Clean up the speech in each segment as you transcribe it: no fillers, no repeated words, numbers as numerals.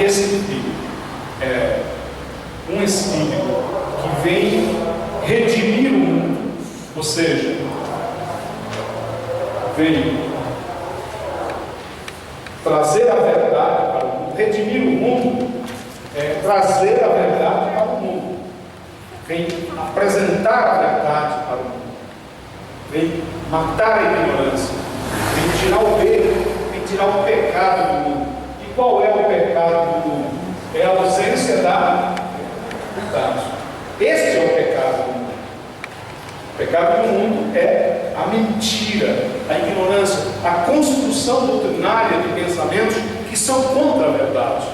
esse Filho é um Espírito que vem redimir o mundo, ou seja, vem trazer a verdade para o mundo. Redimir o mundo é trazer a verdade para o mundo, vem apresentar a verdade para o mundo, vem matar a ignorância, vem tirar o erro, vem tirar o pecado do mundo. E qual é o pecado do mundo? É a ausência da verdade. Este é o pecado do mundo. O pecado do mundo é a mentira, a ignorância, a construção doutrinária de pensamentos que são contra a verdade.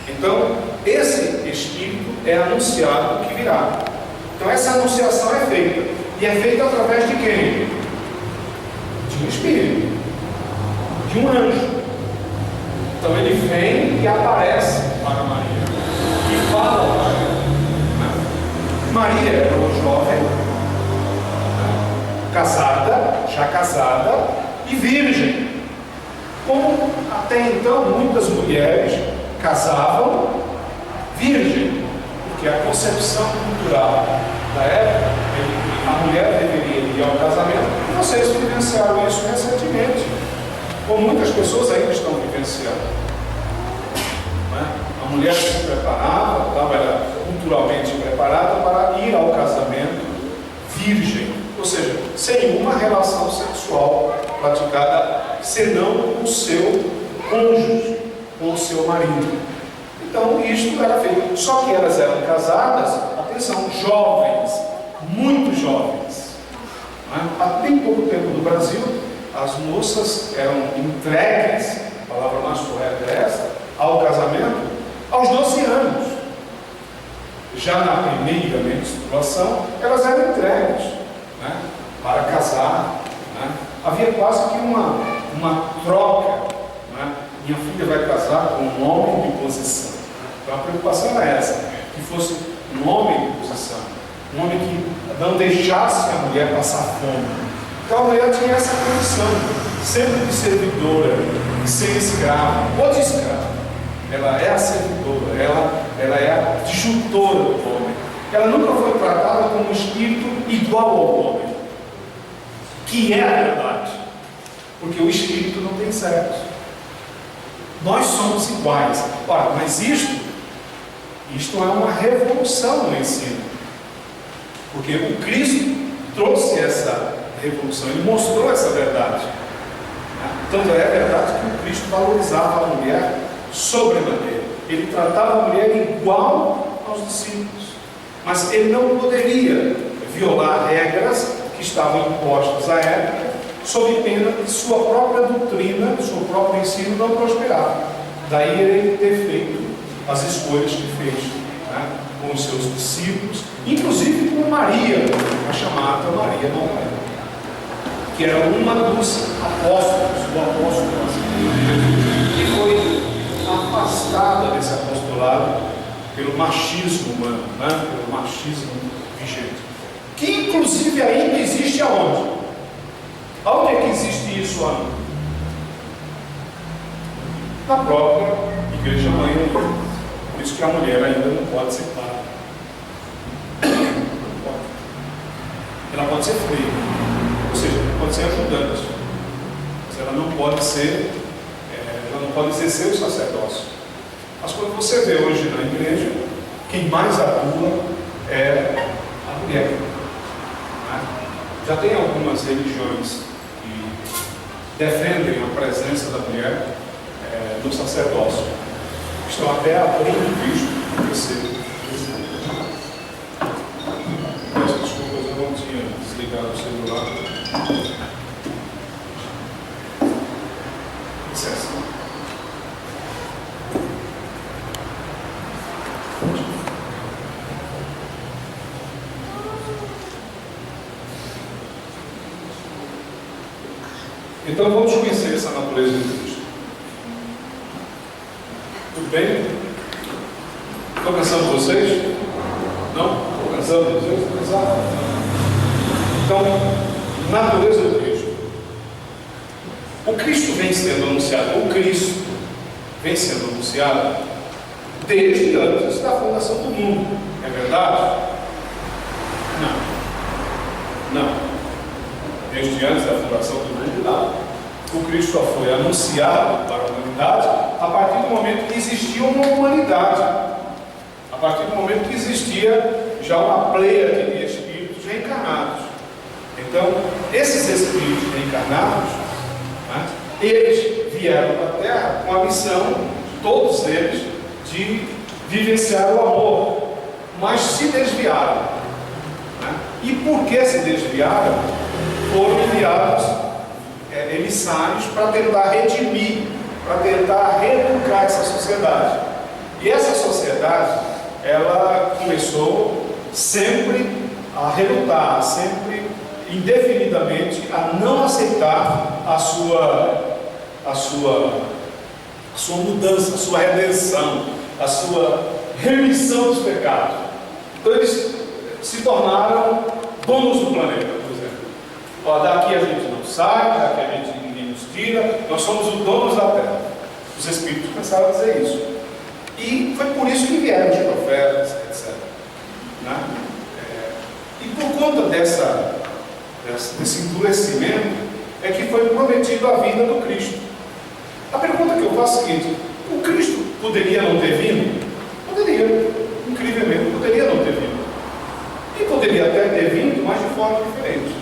Então, esse Espírito é anunciado que virá. Então, essa anunciação é feita. E é feita através de quem? De um Espírito, de um anjo. Então, ele vem e aparece para Maria, e fala a Maria. Maria era uma jovem, já casada e virgem. Como até então muitas mulheres casavam virgem, porque a concepção cultural da época, a mulher deveria ir ao casamento, e vocês vivenciaram isso recentemente, como muitas pessoas ainda estão vivenciando. A mulher se preparava, era culturalmente preparada para ir ao casamento virgem, ou seja, sem uma relação sexual praticada, senão com o seu cônjuge, com o seu marido. Então, isto era feito. Só que elas eram casadas, atenção, jovens, muito jovens. Há bem pouco tempo no Brasil, as moças eram entregues, a palavra mais correta é essa, ao casamento, aos 12 anos. Já na primeira menstruação, elas eram entregues para casar. Havia quase que uma troca. Minha filha vai casar com um homem de posição. Então a preocupação era essa, que fosse um homem de posição, um homem que não deixasse a mulher passar fome. Então a mulher tinha essa condição, sempre de servidora, de ser escrava, ou de escrava. Ela é a servidora, ela é a disjuntora do homem. Ela nunca foi tratada como um espírito igual ao homem, que é a verdade, porque o espírito não tem sexo. Nós somos iguais. Ora, mas isto é uma revolução no ensino, porque o Cristo trouxe essa revolução, ele mostrou essa verdade. Tanto é verdade que o Cristo valorizava a mulher sobremaneira. Ele tratava a mulher igual aos discípulos, mas ele não poderia violar regras que estavam impostas à época, sob pena de sua própria doutrina, seu próprio ensino não prosperar. Daí ele ter feito as escolhas que fez com os seus discípulos, inclusive com Maria, a chamada Maria Madalena, que era uma dos apóstolos, do apóstolo, que foi afastada desse apostolado pelo machismo humano, pelo machismo vigente, que inclusive ainda existe aonde? Aonde é que existe isso ainda? Na própria igreja mãe. Por isso que a mulher ainda não pode ser padre. Não pode. Ela pode ser freira, ou seja, pode ser ajudante, mas ela não pode ser, ela não pode exercer o sacerdócio. Mas quando você vê hoje na igreja, quem mais atua é a mulher. Já tem algumas religiões que defendem a presença da mulher no sacerdócio. Estão até abrindo visto esse. Peço desculpas, eu não tinha desligado o celular. Licença. Então vamos conhecer essa natureza de Cristo. Tudo bem? Estou cansando vocês? Não? Estou cansando vocês? Exato. Então, natureza de Cristo. O Cristo vem sendo anunciado. O Cristo vem sendo anunciada desde antes da fundação do mundo. É verdade? Não. Desde antes da fundação do mundo, não. O Cristo só foi anunciado para a humanidade a partir do momento que existia uma humanidade. A partir do momento que existia já uma pleiade de espíritos reencarnados. Então, esses espíritos reencarnados, né, eles vieram para a Terra com a missão, todos eles, de vivenciar o amor, mas se desviaram. Né? E por que se desviaram? Foram enviados emissários para tentar redimir, para tentar reeducar essa sociedade. E essa sociedade, ela começou sempre a relutar, sempre indefinidamente a não aceitar a sua mudança, a sua redenção, a sua remissão dos pecados. Então eles se tornaram donos do planeta, por exemplo. Daqui a gente não sai, daqui a gente ninguém nos tira, nós somos os donos da terra. Os espíritos começaram a dizer isso. E foi por isso que vieram os profetas, etc. Né? E por conta desse endurecimento é que foi prometido a vinda do Cristo. A pergunta que eu faço é a seguinte: o Cristo poderia não ter vindo? Poderia, incrivelmente, poderia não ter vindo. E poderia até ter vindo, mas de forma diferente.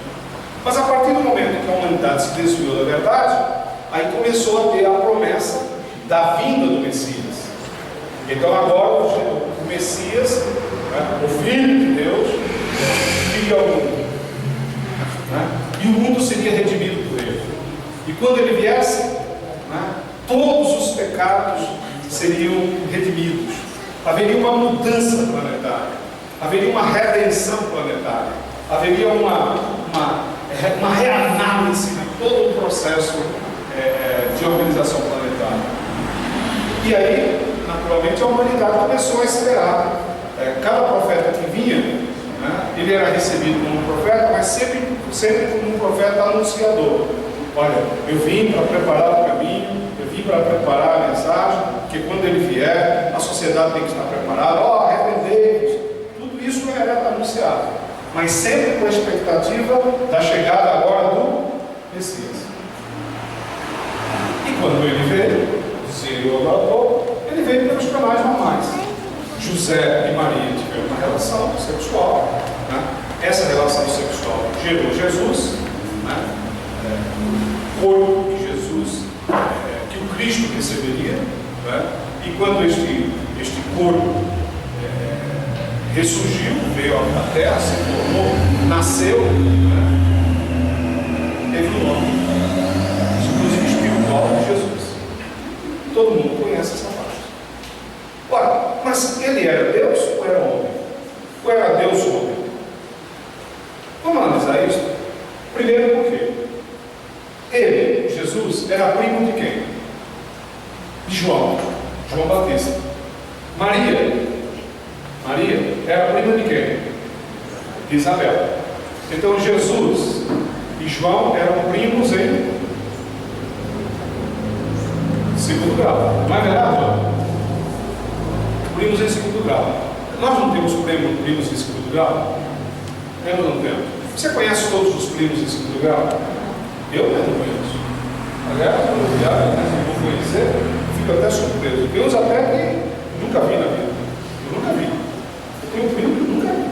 Mas a partir do momento que a humanidade se desviou da verdade, aí começou a ter a promessa da vinda do Messias. Então agora o Messias, né, o Filho de Deus, viria ao mundo. Né, e o mundo seria redimido por ele. E quando ele viesse, né, todos os pecados seriam redimidos. Haveria uma mudança planetária. Haveria uma redenção planetária. Haveria uma reanálise de todo o processo de organização planetária. E aí, naturalmente, a humanidade começou a esperar. Cada profeta que vinha, né, ele era recebido como um profeta, mas sempre como um profeta anunciador. Olha, eu vim para preparar o caminho, eu vim para preparar a mensagem, porque quando ele vier, a sociedade tem que estar preparada. Arrependei-vos. Tudo isso era anunciado, mas sempre com a expectativa da chegada agora do Messias. E quando ele veio, dizia o adorador, ele veio pelos canais normais. José e Maria tiveram uma relação sexual, né? Essa relação sexual gerou Jesus, né? O corpo de Jesus, que o Cristo receberia, né? E quando este corpo ressurgiu, veio à terra, se formou, nasceu, né? Teve um nome, inclusive espiritual de Jesus. Todo mundo conhece essa parte. Ora, mas ele era Deus ou era homem? Ou era Deus ou homem? Vamos analisar isso? Primeiro, por quê? Ele, Jesus, era primo de quem? De João Batista. Maria era prima de quem? De Isabel. Então Jesus e João eram primos em segundo grau. Não é verdade, João? Primos em segundo grau. Nós não temos primos em segundo grau? Eu não temos. Você conhece todos os primos em segundo grau? Eu não conheço. Aliás, eu vou conhecer, fico até surpreso. Tem uns até que nunca vi na vida. Eu nunca vi. Eu tenho um primo que eu nunca vi.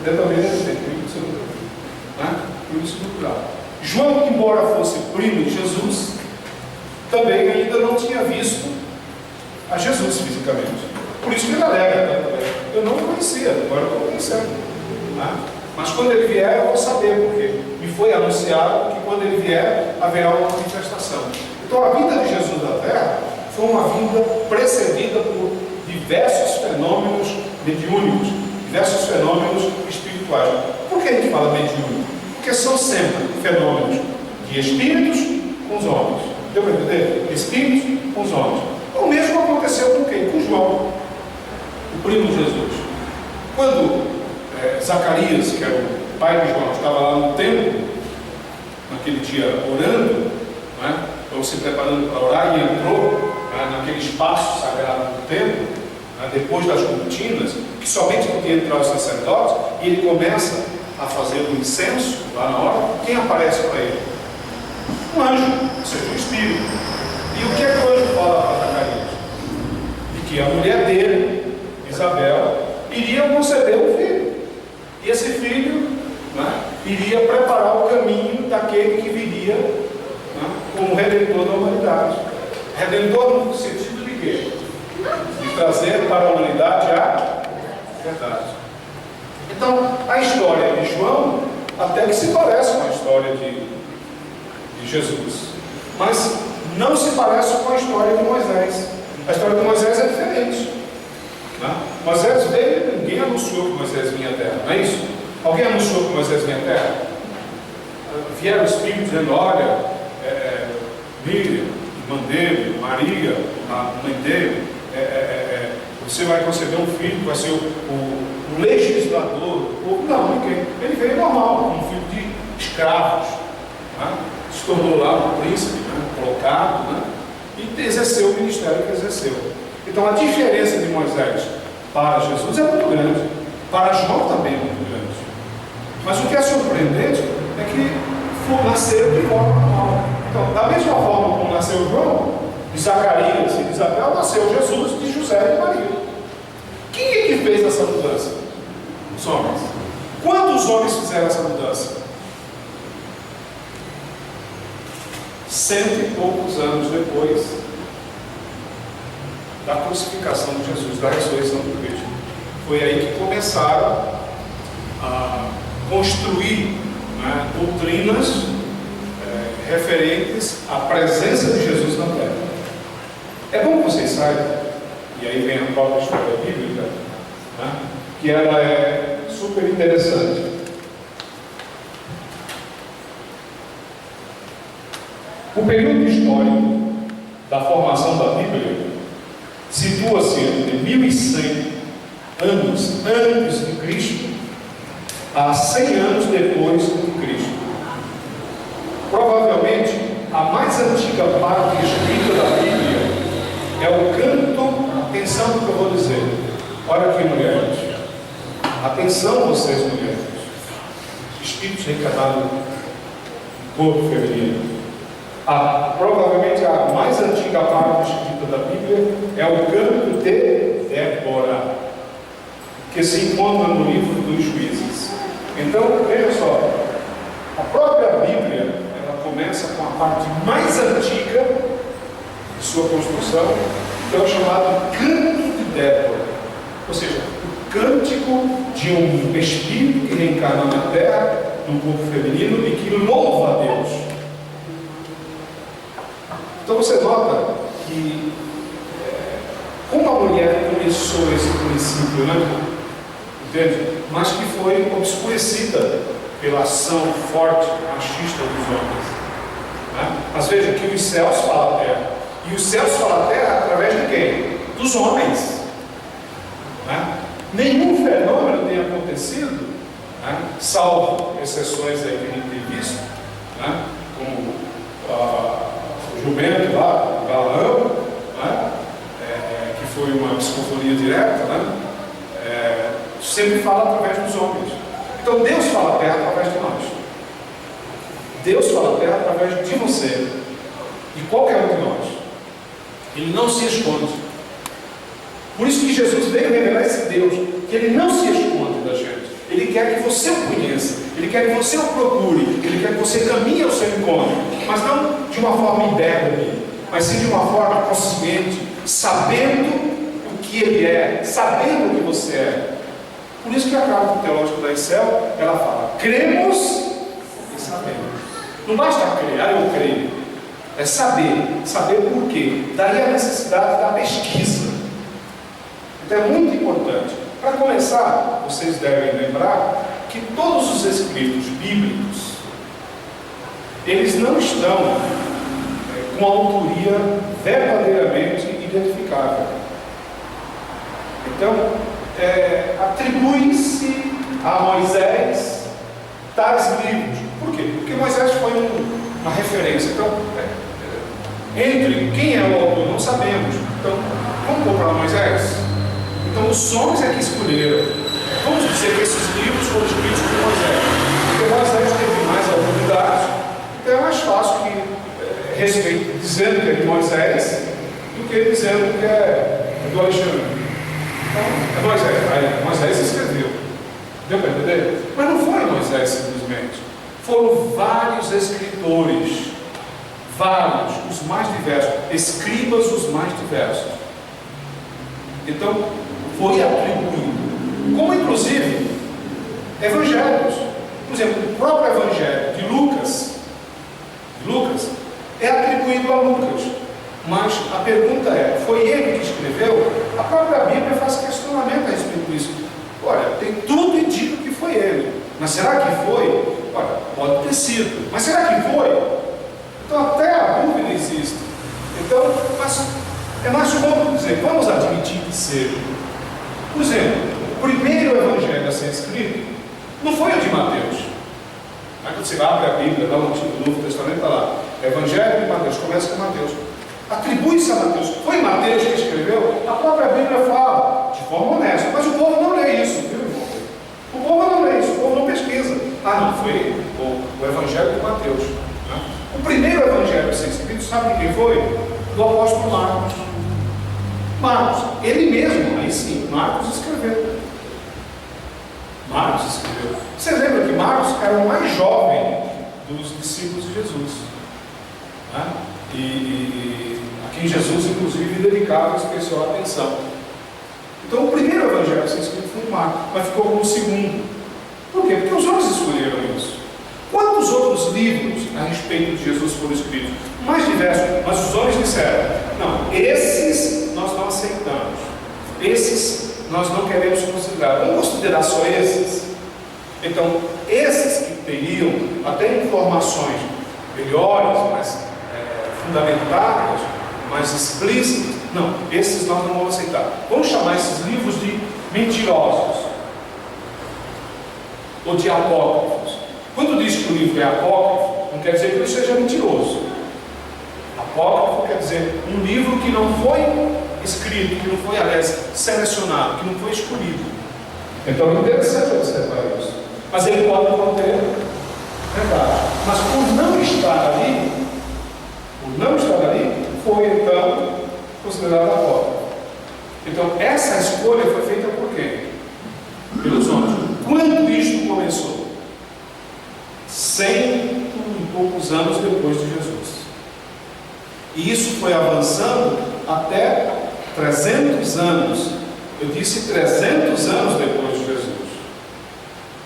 Você também deve ter primo que você nunca viu. Né? Primo em segundo grau. João, embora fosse primo de Jesus, também ainda não tinha visto a Jesus fisicamente. Por isso que ele alega também. Eu não o conhecia, agora eu estou conhecendo. Né? Mas quando ele vier, eu vou saber, porque me foi anunciado que quando ele vier, haverá uma manifestação. Então a vinda de Jesus à Terra foi uma vinda precedida por diversos fenômenos mediúnicos, diversos fenômenos espirituais. Por que a gente fala mediúnico? Porque são sempre fenômenos de espíritos com os homens. Deu para entender? Espíritos com os homens. O mesmo aconteceu com quem? Com João, o primo de Jesus. Quando Zacarias, que era o pai de João, estava lá no templo, naquele dia orando, né, ou se preparando para orar, e entrou, naquele espaço sagrado do templo, depois das cortinas, que somente podia entrar os sacerdotes, e ele começa a fazer o incenso lá na hora. Quem aparece para ele? Um anjo, ou seja, um espírito. E o que é que o anjo fala para Zacarias? De que a mulher dele, Isabel, iria conceber um filho. E esse filho iria preparar o caminho daquele que viria como redentor da humanidade. Redentor no sentido de quê? De trazer para a humanidade a verdade. Então, a história de João até que se parece com a história de Jesus, mas não se parece com a história de Moisés. A história de Moisés é diferente. Moisés veio, ninguém anunciou que Moisés vinha à terra, não é isso? Alguém anunciou que Moisés vinha à terra? Vieram o Espírito dizendo: olha, Miriam, irmã dele, Maria, a mãe dele, você vai conceber um filho que vai ser o legislador do povo. Não, ninguém. Ele veio normal, como filho de escravos, se tornou lá um príncipe, colocado, e exerceu o ministério que exerceu. Então a diferença de Moisés para Jesus é muito grande, para João também é muito grande. Mas o que é surpreendente é que nasceu de forma normal. Então, da mesma forma como nasceu João, de Zacarias e de Isabel, nasceu Jesus de José e de Maria. Quem é que fez essa mudança? Os homens. Quantos homens fizeram essa mudança? 100 e poucos anos depois da crucificação de Jesus, da ressurreição do Cristo. Foi aí que começaram a construir doutrinas referentes à presença de Jesus na terra. É bom que vocês saibam, e aí vem a própria história bíblica, que ela é super interessante. O período histórico da formação da Bíblia situa-se entre 1100 anos antes de Cristo a 100 anos depois de Cristo. Provavelmente a mais antiga parte escrita da Bíblia é o canto. Atenção no que eu vou dizer. Olha aqui, mulheres. Atenção, vocês, mulheres. Espíritos reencarnados no corpo feminino. Provavelmente a mais antiga parte escrita da Bíblia é o canto de Débora, que se encontra no livro dos Juízes. Então, veja só, a própria Bíblia, ela começa com a parte mais antiga de sua construção, que é o chamado canto de Débora, ou seja, o cântico de um espírito que reencarna na terra, no corpo feminino, e que louva a Deus. Então você nota que como a mulher começou esse princípio, entende? Mas que foi obscurecida pela ação forte, machista dos homens. Mas veja que os céus falam a terra. E os céus falam a terra através de quem? Dos homens. Nenhum fenômeno tem acontecido, salvo exceções aí que a gente tem visto, como o jumento lá, o Balaão, que foi uma psicofonia direta, sempre fala através dos homens. Então Deus fala a terra através de nós. Deus fala a terra através de você, de qualquer um de nós. Ele não se esconde. Por isso que Jesus veio revelar esse Deus, que ele não se esconde da gente. Ele quer que você o conheça, ele quer que você o procure, ele quer que você caminhe ao seu encontro, mas não de uma forma indébile, mas sim de uma forma consciente, sabendo o que ele é, sabendo o que você é. Por isso que a carta teológica da Icel, ela fala: cremos e sabemos. Não basta crer, eu creio. É saber por quê. Daí a necessidade da pesquisa. Então é muito importante. Para começar, vocês devem lembrar que todos os escritos bíblicos, eles não estão com autoria verdadeiramente identificável. Então, atribui-se a Moisés tais livros. Por quê? Porque Moisés foi uma referência. Então, Entre quem é o autor, não sabemos. Então, vamos comprar Moisés? Então, os homens é que escolheram. Vamos dizer que esses livros foram escritos por Moisés. Porque Moisés teve mais autoridade, então é mais fácil que respeito, dizendo que é de Moisés, do que dizendo que é do Alexandre. Então, é Moisés. Aí, Moisés escreveu. Deu para entender? Mas não foi Moisés simplesmente. Foram vários escritores. Vários, os mais diversos. Escribas, os mais diversos. Então, foi atribuído. Como, inclusive, evangelhos. Por exemplo, o próprio evangelho de Lucas é atribuído a Lucas. Mas a pergunta é, foi ele que escreveu? A própria Bíblia faz questionamento a respeito disso. Olha, tem tudo indica que foi ele. Mas será que foi? Olha, pode ter sido. Mas será que foi? Então até a dúvida existe. Então, mas é mais cômodo dizer, vamos admitir que seja. Por exemplo, o primeiro evangelho a ser escrito não foi o de Mateus. Aí quando você abre a Bíblia, lá no Novo Testamento, está lá, Evangelho de Mateus, começa com Mateus. Atribui-se a Mateus. Foi Mateus que escreveu? A própria Bíblia fala, de forma honesta, mas o povo não lê isso, viu, irmão? O povo não lê isso, o povo não pesquisa. Ah, não, foi o Evangelho de Mateus. Né? O primeiro Evangelho a ser escrito, sabe de quem foi? Do apóstolo Marcos. Marcos, ele mesmo, aí sim, Marcos escreveu. Marcos escreveu. Você lembra que Marcos era o mais jovem dos discípulos de Jesus, né? E a quem Jesus, inclusive, dedicava especial atenção. Então, o primeiro evangelho a ser escrito foi Marcos, mas ficou como o segundo. Por quê? Porque os homens escolheram isso. Quantos outros livros a respeito de Jesus foram escritos? Mais diversos, mas os homens disseram: não, esses nós não aceitamos, esses nós não queremos considerar, vamos considerar só esses. Então, esses que teriam até informações melhores, mais fundamentadas, mais explícitas, não, esses nós não vamos aceitar. Vamos chamar esses livros de mentirosos ou de apócrifos. Quando diz que o livro é apócrifo, não quer dizer que ele seja mentiroso. Apócrifo quer dizer um livro que não foi escrito, que não foi, aliás, selecionado, que não foi escolhido. Então é interessante observar isso. Mas ele pode conter verdade. Mas por não estar ali, foi então considerado apócrifo. Então essa escolha foi feita por quem? Pelos homens. Quando isto começou? 100 e poucos anos depois de Jesus. E isso foi avançando até 300 anos. Eu disse 300 anos depois de Jesus.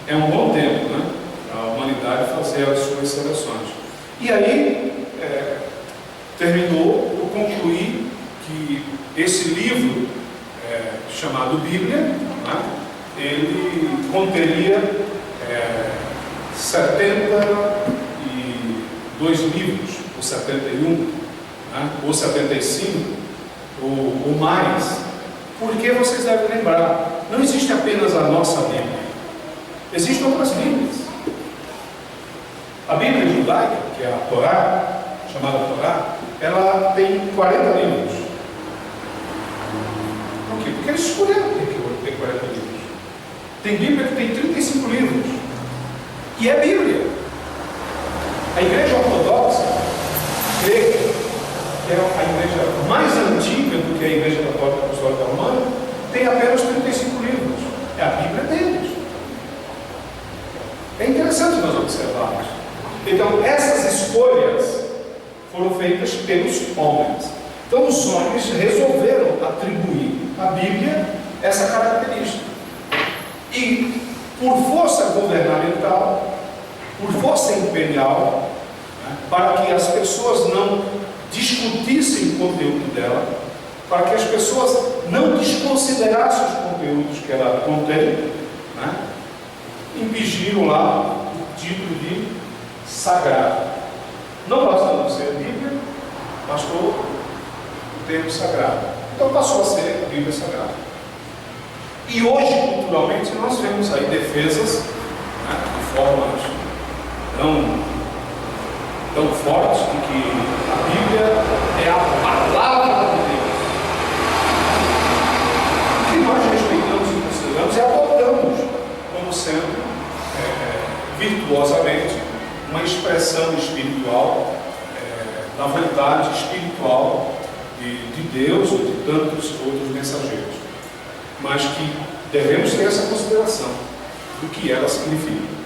É um bom tempo, né? A humanidade fazer as suas seleções. E aí, terminou por concluir que esse livro, chamado Bíblia, né? Ele conteria 72 livros, ou 71, né? Ou 75, ou mais. Porque vocês devem lembrar, não existe apenas a nossa Bíblia, existem outras Bíblias. A Bíblia judaica, que é a Torá, chamada Torá, ela tem 40 livros. Por quê? Porque eles escolheram ter 40 livros. Tem Bíblia que tem 35 livros, e é Bíblia. A Igreja Ortodoxa, grega, que é a igreja mais antiga do que a Igreja Católica Apostólica Romana, tem apenas 35 livros. É a Bíblia deles. É interessante nós observarmos. Então, essas escolhas foram feitas pelos homens. Então, os homens resolveram atribuir à Bíblia essa característica. E, por força governamental, por força imperial, né, para que as pessoas não discutissem o conteúdo dela, para que as pessoas não desconsiderassem os conteúdos que ela contém, né, impingiram lá o título de sagrado. Não bastando ser Bíblia, bastou o termo sagrado. Então passou a ser Bíblia Sagrada. E hoje, culturalmente, nós vemos aí defesas, né, de formas tão fortes de que a Bíblia é continuidade espiritual de Deus ou de tantos outros mensageiros, mas que devemos ter essa consideração do que ela significa.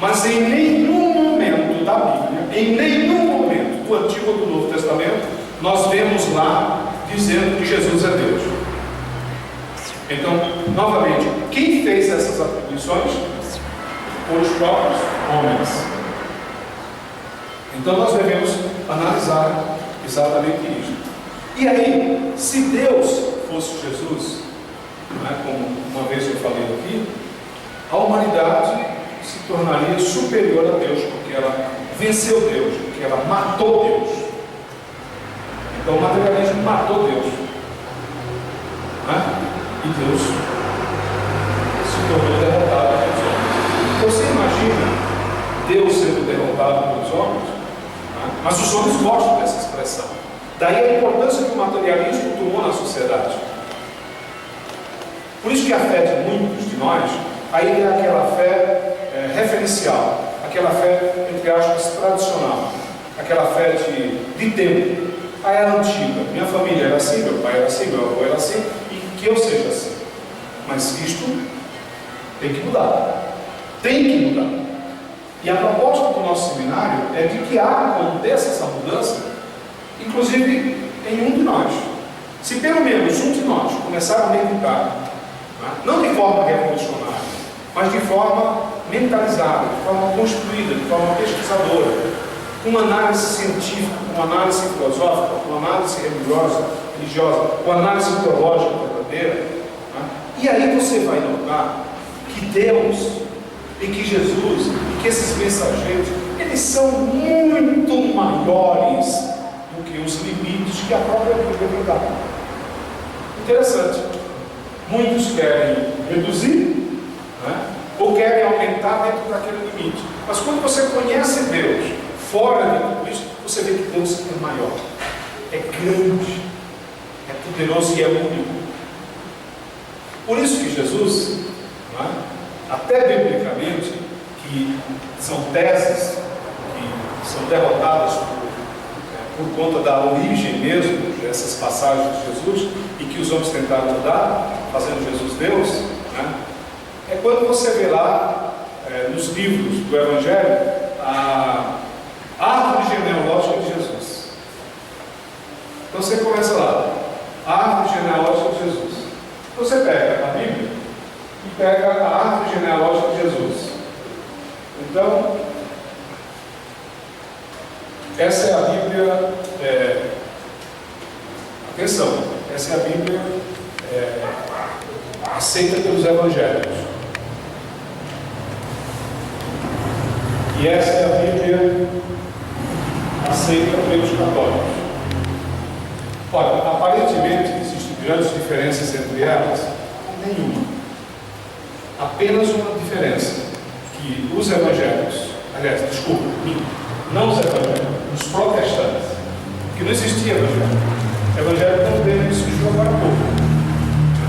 Mas em nenhum momento da Bíblia, em nenhum momento do Antigo ou do Novo Testamento, nós vemos lá dizendo que Jesus é Deus. Então, novamente, quem fez essas atribuições? Foram os próprios homens. Então nós devemos analisar exatamente isso. E aí, se Deus fosse Jesus, como uma vez eu falei aqui, a humanidade se tornaria superior a Deus, porque ela venceu Deus, porque ela matou Deus. Então o materialismo matou Deus, e Deus se tornou derrotado pelos homens. Então você imagina Deus sendo derrotado pelos homens? Mas os homens gostam dessa expressão. Daí a importância que o materialismo tomou na sociedade. Por isso que a fé de muitos de nós, aí é aquela fé referencial, aquela fé, entre aspas, tradicional, aquela fé de tempo. Era antiga, minha família era assim, meu pai era assim, meu avô era assim, e que eu seja assim. Mas isto tem que mudar. Tem que mudar. E a proposta do nosso seminário é de que aconteça essa mudança, inclusive em um de nós. Se pelo menos um de nós começar a meditar, não de forma revolucionária, mas de forma mentalizada, de forma construída, de forma pesquisadora, com uma análise científica, com uma análise filosófica, com uma análise religiosa, com uma análise teológica verdadeira, e aí você vai notar que Deus e que Jesus e que esses mensageiros, eles são muito maiores do que os limites que a própria Bíblia dá. Interessante. Muitos querem reduzir, ou querem aumentar dentro daquele limite. Mas quando você conhece Deus fora de tudo isso, você vê que Deus é maior, é grande, é poderoso e é único. Por isso que Jesus, até biblicamente, que são teses que são derrotadas por conta da origem mesmo dessas passagens de Jesus e que os homens tentaram mudar, fazendo Jesus Deus, é quando você vê lá nos livros do Evangelho a árvore genealógica de Jesus. Então você começa lá, a árvore genealógica de Jesus. Você pega a Bíblia e pega a árvore genealógica de Jesus. Então, essa é a Bíblia, atenção, essa é a Bíblia aceita pelos evangélicos. E essa é a Bíblia aceita pelos católicos. Olha, aparentemente existem grandes diferenças entre elas? Nenhuma. Apenas uma diferença, que os evangélicos, aliás, desculpa, não os evangélicos, os protestantes, que não existia evangelho. Evangelho não dele surgiu agora há pouco.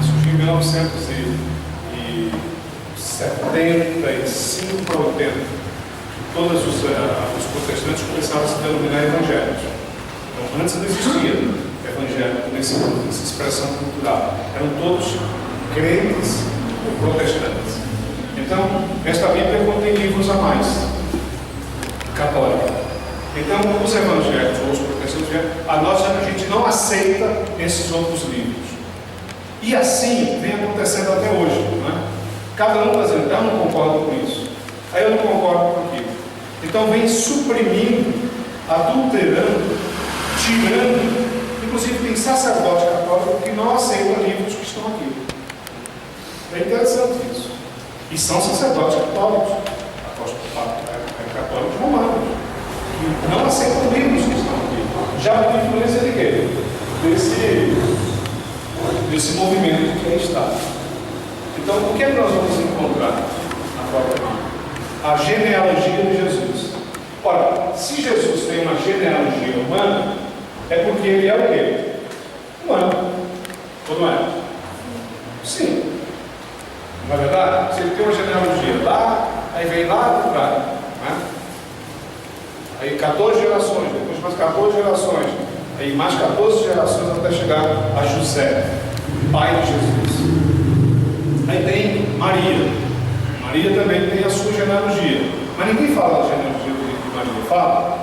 Surgiu em 1975 para 80. Todos os protestantes começaram a se denominar evangélicos. Então, antes não existia evangelho nessa expressão cultural. Eram todos crentes ou protestantes. Então, esta Bíblia contém livros a mais, católica. Então, os evangélicos ou os protestantes, a gente não aceita esses outros livros. E assim vem acontecendo até hoje. Cada um está dizendo, eu não concordo com isso, aí eu não concordo com aquilo. Então, vem suprimindo, adulterando, tirando. Inclusive, tem sacerdote católico que não aceita livros que estão aqui. É interessante isso. E são sacerdotes católicos, católicos romanos, que não aceitam livros que estão aqui. Já por influência de quê? Desse movimento que aí está. Então, o que é que nós vamos encontrar na própria Bíblia? A genealogia de Jesus. Ora, se Jesus tem uma genealogia humana, é porque ele é o quê? Humano. Ou não é? Sim. Não é verdade? Se ele tem uma genealogia lá, aí vem lá do cara, Aí 14 gerações, depois mais 14 gerações, aí mais 14 gerações até chegar a José, pai de Jesus. Aí tem Maria. Maria também tem a sua genealogia. Mas ninguém fala da genealogia de Maria. Fala?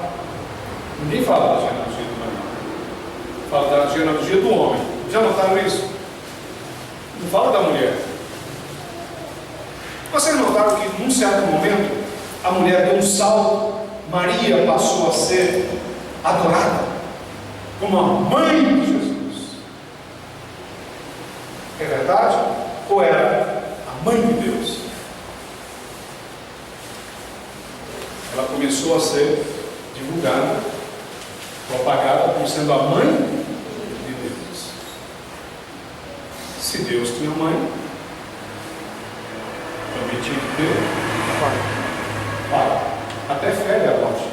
Ninguém fala da genealogia de Maria. Fala da genealogia do homem. Já notaram isso? Não fala da mulher. Vocês notaram que num certo momento a mulher deu um salto, Maria passou a ser adorada como a mãe de Jesus. É verdade? Ou era a mãe de Deus? Ela começou a ser divulgada, propagada como sendo a mãe de Deus. Se Deus tinha mãe, também tinha que ter pai. Até fé é lógica.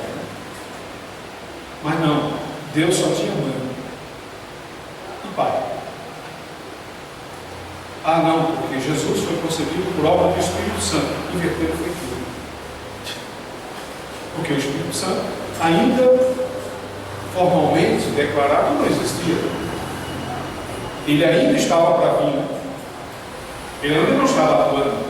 Mas não, Deus só tinha mãe e pai. Ah não, porque Jesus foi concebido por obra do Espírito Santo. Inverteu foi tudo. Porque o Espírito Santo ainda formalmente declarado não existia. Ele ainda estava para vir. Ele ainda não estava atuando.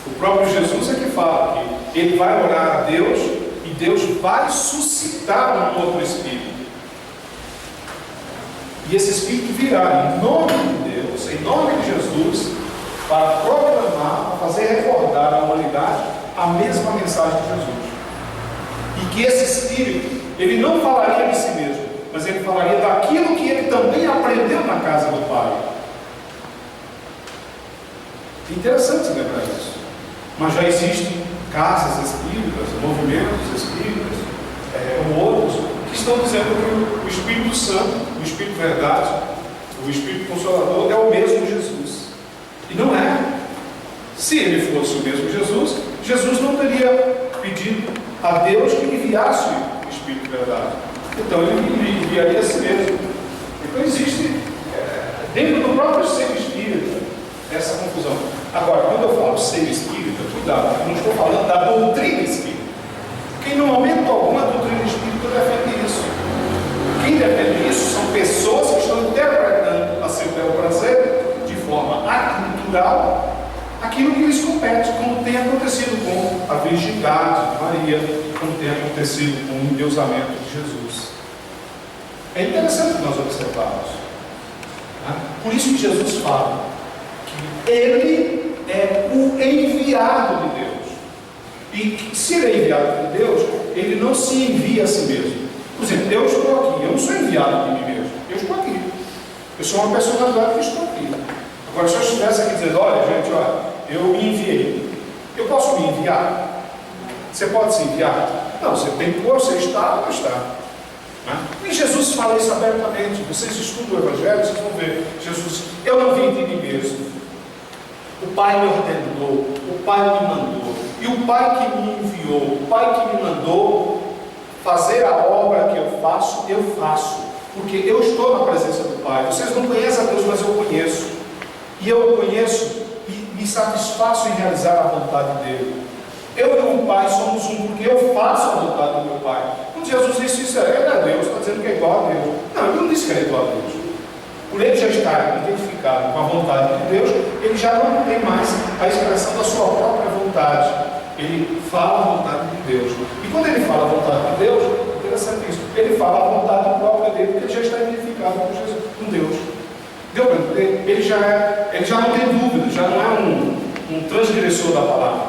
O próprio Jesus é que fala que ele vai orar a Deus e Deus vai suscitar um outro Espírito. E esse Espírito virá em nome de Deus, em nome de Jesus, para proclamar, para fazer recordar à humanidade a mesma mensagem de Jesus. E que esse Espírito, ele não falaria de si mesmo, mas ele falaria daquilo que ele também aprendeu na casa do Pai. Interessante lembrar isso. Mas já existem casas espíritas, movimentos espíritas, outros, que estão dizendo que o Espírito Santo, o Espírito Verdade, o Espírito Consolador é o mesmo Jesus. E não é. Se ele fosse o mesmo Jesus, Jesus não teria pedido a Deus que enviasse o Espírito Verdade. Então ele enviaria a si mesmo. Então existe, dentro do próprio ser espírita, essa confusão. Agora, quando eu falo ser espírita, cuidado, eu não estou falando da doutrina espírita. Porque em momento algum a doutrina espírita defende isso. Quem defende isso são pessoas que estão interpretando a seu bel prazer, de forma acultural, aquilo que lhes compete, como tem acontecido com a virgindade de Maria, como tem acontecido com o endeusamento de Jesus. É interessante nós observarmos. Né? Por isso que Jesus fala que ele é o enviado de Deus. E se ele é enviado de Deus, ele não se envia a si mesmo. Por exemplo, eu estou aqui, eu não sou enviado de mim mesmo, eu estou aqui. Eu sou uma personalidade que estou aqui. Agora, se eu estivesse aqui dizendo, olha gente, olha, eu me enviei, eu posso me enviar? Você pode se enviar? Não, você tem que pôr, você está ou não está. Né? E Jesus fala isso abertamente. Vocês estudam o Evangelho, vocês vão ver. Jesus, eu não vim de mim mesmo. O Pai me ordenou, o Pai me mandou. E o Pai que me enviou, o Pai que me mandou fazer a obra que eu faço. Porque eu estou na presença do Pai. Vocês não conhecem a Deus, mas eu conheço. E eu o conheço e me satisfaço em realizar a vontade dele. Eu e o Pai somos um, porque eu faço a vontade do meu Pai. Quando Jesus disse isso, ele é Deus, está dizendo que é igual a Deus. Não, ele não disse que é igual a Deus. Por ele já estar identificado com a vontade de Deus, ele já não tem mais a expressão da sua própria vontade. Ele fala a vontade de Deus. E quando ele fala a vontade de Deus, é interessante isso, ele fala a vontade própria dele, porque ele já está identificado com Jesus, com Deus. Deu para entender? Ele já não tem dúvida, já não é um transgressor da palavra.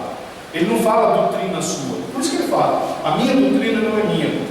Ele não fala a doutrina sua. Por isso que ele fala, a minha doutrina não é minha.